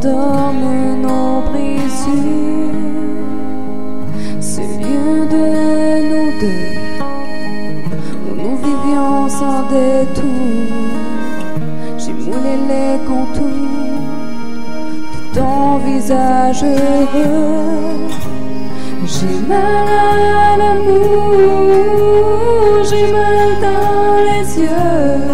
dorment nos brisures, ce lieu de nous deux où nous vivions sans détour. J'ai moulé les contours de ton visage heureux. J'ai mal à l'amour, j'ai mal dans les yeux.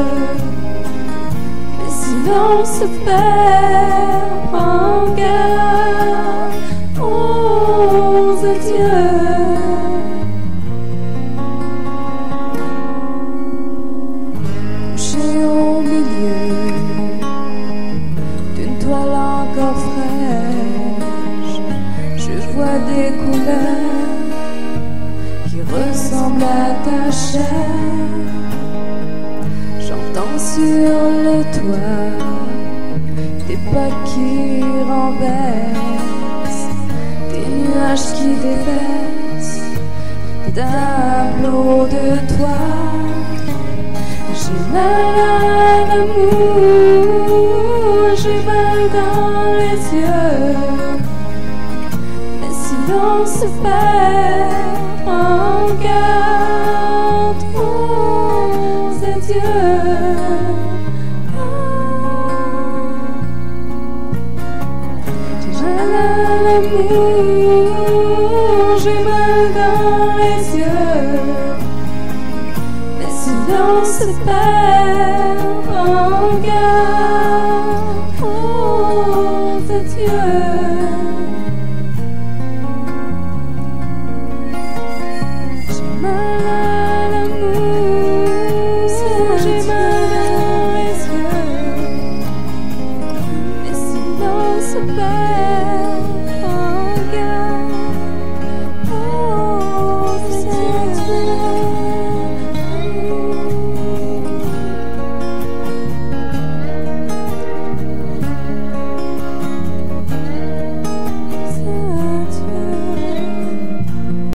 On se perd, prends garde aux adieux. Couché au milieu d'une toile encore fraîche, je vois des couleurs qui ressemblent à ta chair. J'entends sur le toit des pas qui renversent, des nuages qui déversent, des tableaux de toi. J'ai mal à l'amour, j'ai mal dans les yeux. Mais si l'on se perd, prends garde aux adieux. J'ai mal dans les yeux, mais si l'on se perd.